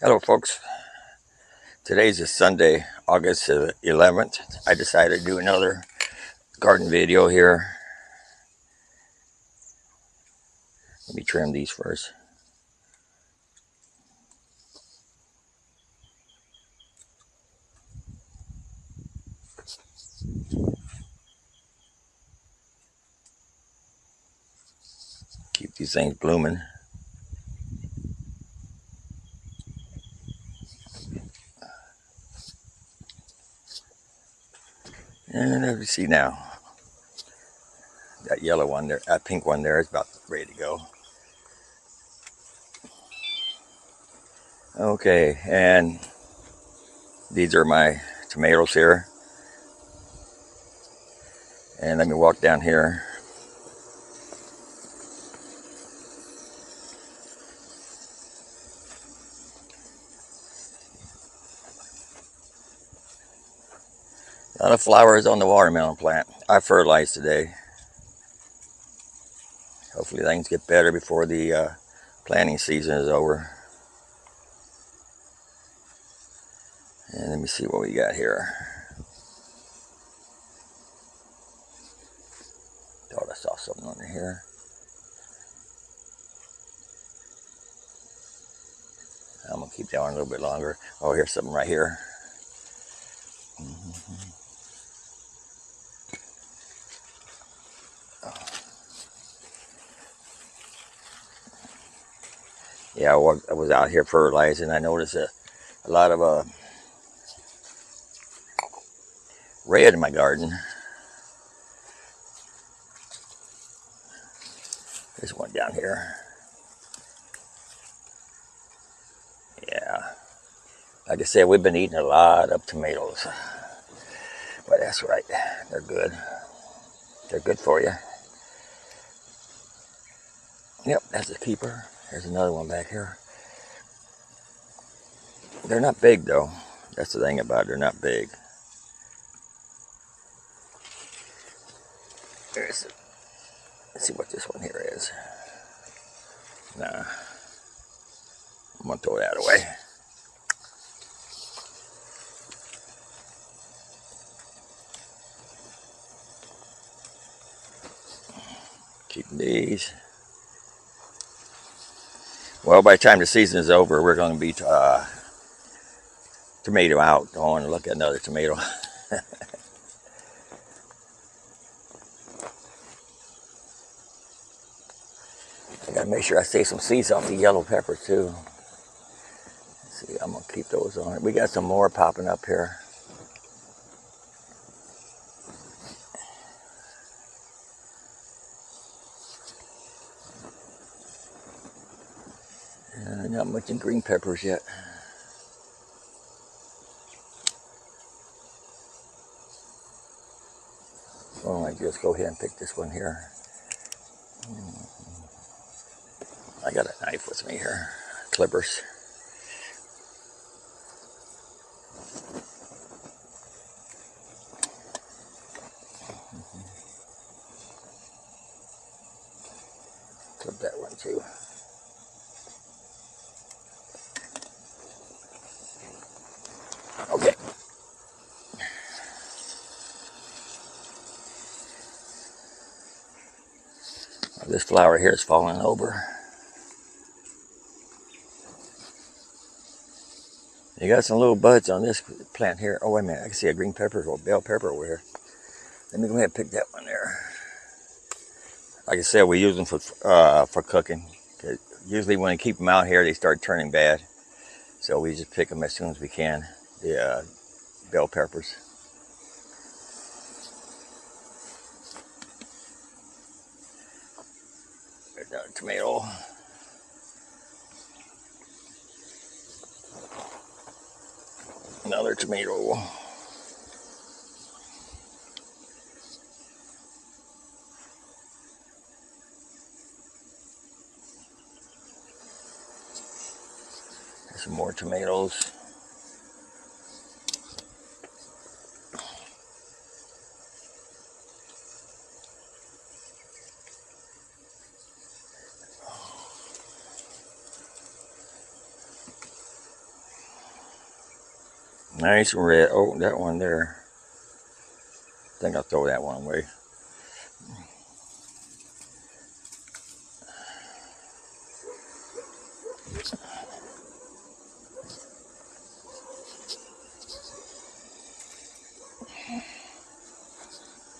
Hello folks, today's is Sunday, August 11th. I decided to do another garden video here. Let me trim these first. Keep these things blooming. And let me see now. That yellow one there, that pink one there is about ready to go. Okay, and these are my tomatoes here. And let me walk down here. A lot of flowers on the watermelon plant. I fertilized today. Hopefully things get better before the planting season is over. And let me see what we got here. Thought I saw something under here. I'm gonna keep that one a little bit longer. Oh, here's something right here. Yeah, I was out here fertilizing. I noticed a lot of red in my garden. There's one down here. Yeah, like I said, we've been eating a lot of tomatoes, but that's right. They're good. They're good for you. Yep, that's a keeper. There's another one back here. They're not big though. That's the thing about it. They're not big. Let's see what this one here is. Nah, I'm gonna throw that away. Keeping these. Well, by the time the season is over, we're going to be tomato out. I want to look at another tomato. I got to make sure I save some seeds off the yellow peppers too. Let's see, I'm going to keep those on. We got some more popping up here. Not much in green peppers yet. Oh, I just go ahead and pick this one here. I got a knife with me here. Clippers. Clip that one too. Okay. This flower here is falling over. You got some little buds on this plant here. Oh, wait a minute. I can see a green pepper or bell pepper over here. Let me go ahead and pick that one there. Like I said, we use them for cooking. Usually when you keep them out here, they start turning bad. So we just pick them as soon as we can. The bell peppers. There's another tomato. Another tomato. There's some more tomatoes. Nice and red. Oh, that one there. I think I'll throw that one away.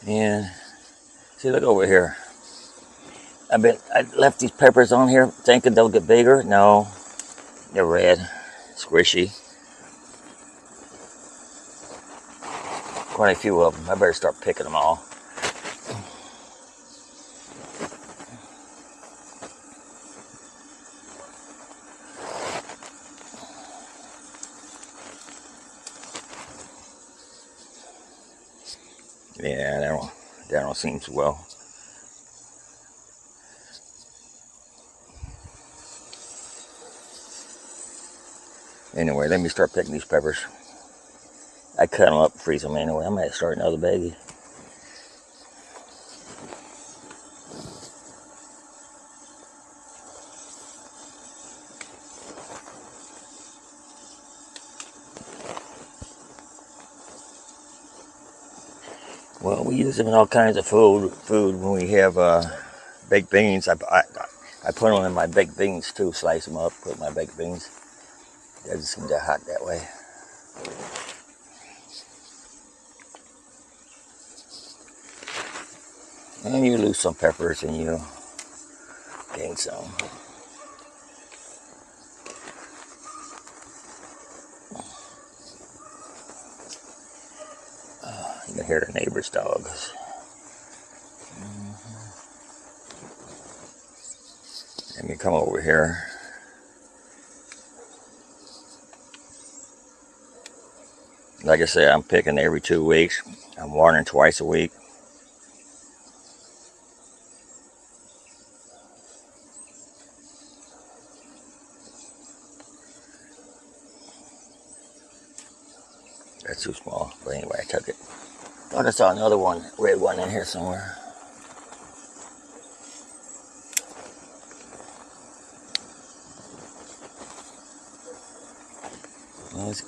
And see, look over here. I left these peppers on here thinking they'll get bigger. No, they're red, squishy. Quite a few of them. I better start picking them all. Yeah, that don't seem so well. Anyway, let me start picking these peppers. I cut them up and freeze them anyway. I might start another baggie. Well, we use them in all kinds of food when we have baked beans. I put them in my baked beans too. Slice them up, put my baked beans. It doesn't seem that hot that way. And you lose some peppers and you gain some. You can hear the neighbor's dogs. Let me come over here. Like I said, I'm picking every 2 weeks. I'm watering twice a week. That's too small, but anyway, I took it. Thought I saw another one, red one in here somewhere.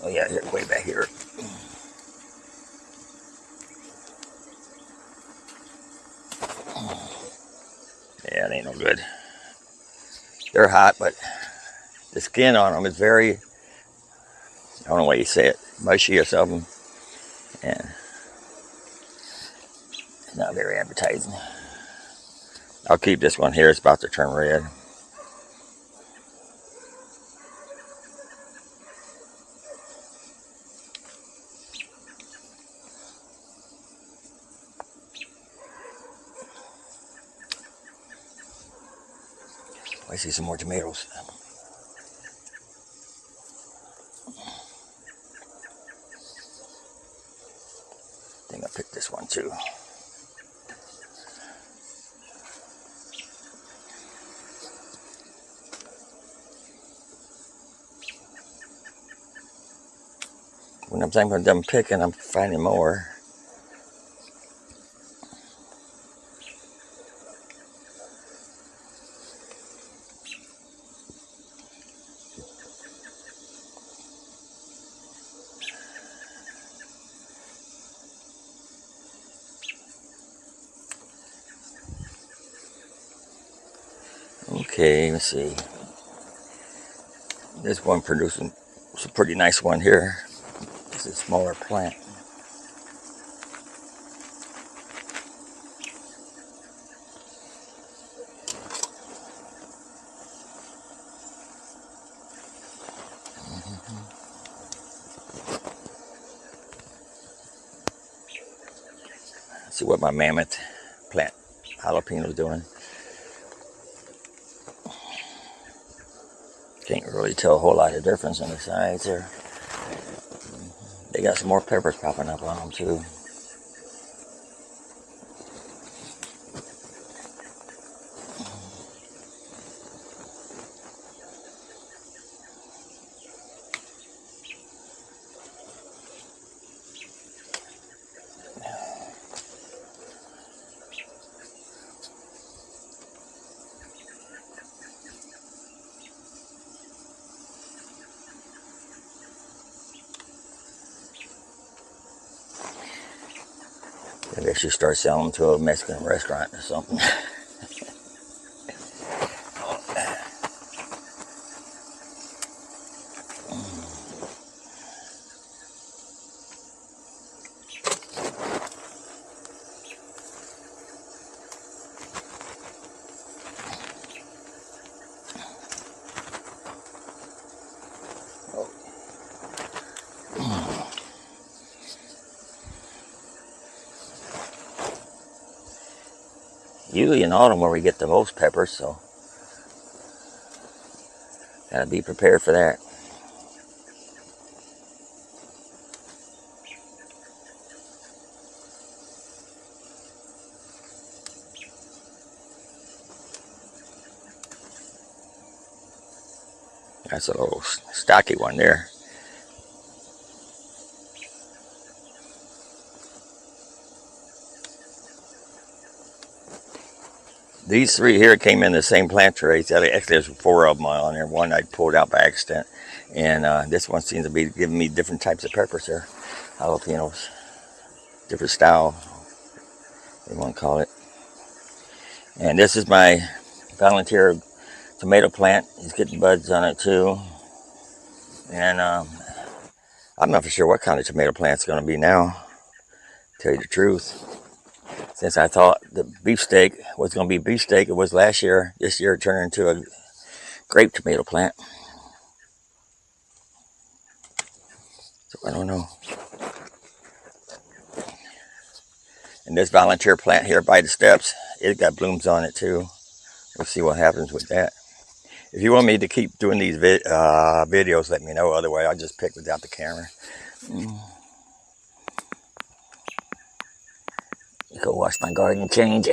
Oh yeah, here, way back here. Yeah, it ain't no good. They're hot, but the skin on them is very, I don't know what you say it, mushy or something. And it's not very appetizing. I'll keep this one here. It's about to turn red. I see some more tomatoes. I think I'll pick this one too. When I'm done picking, I'm finding more. Okay, let's see. This one producing a pretty nice one here. It's a smaller plant. Let's see what my mammoth plant jalapeno is doing. Can't really tell a whole lot of difference in the size there. They got some more peppers popping up on them too. should start selling them to a Mexican restaurant or something. Usually in autumn where we get the most peppers, so gotta be prepared for that. That's a little stocky one there. These three here came in the same plant trays. Actually, there's 4 of them on there. One I pulled out by accident. And this one seems to be giving me different types of peppers here. Jalapenos. Different style, they want to call it. And this is my volunteer tomato plant. He's getting buds on it too. And I'm not for sure what kind of tomato plant it's going to be now, to tell you the truth. Since I thought the beefsteak was going to be beefsteak, it was last year. This year it turned into a grape tomato plant. So I don't know. And this volunteer plant here by the steps, it got blooms on it too. We'll see what happens with that. If you want me to keep doing these videos, let me know. Otherwise, I'll just pick without the camera. Go wash my garden and change.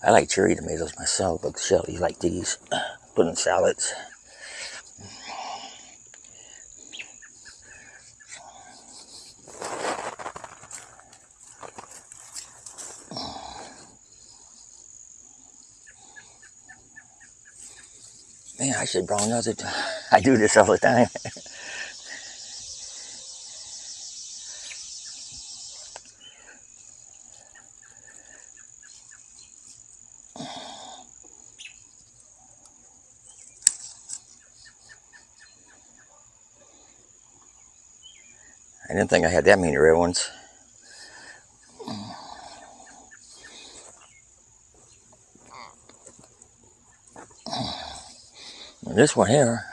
I like cherry tomatoes myself, but Shelly like these. Put in salads. Man, I should brown nose it. I do this all the time. I didn't think I had that many red ones. And this one here,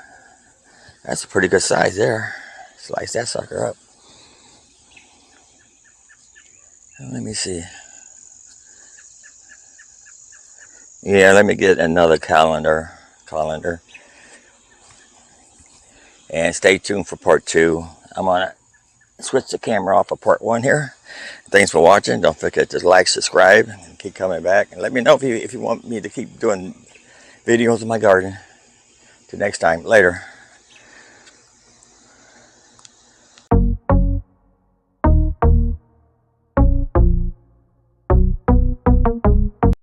that's a pretty good size there. Slice that sucker up. Let me see. Yeah, let me get another calendar. And stay tuned for part 2. I'm gonna switch the camera off of part 1 here. Thanks for watching. Don't forget to like, subscribe, and keep coming back. And let me know if you want me to keep doing videos in my garden. Till next time, later.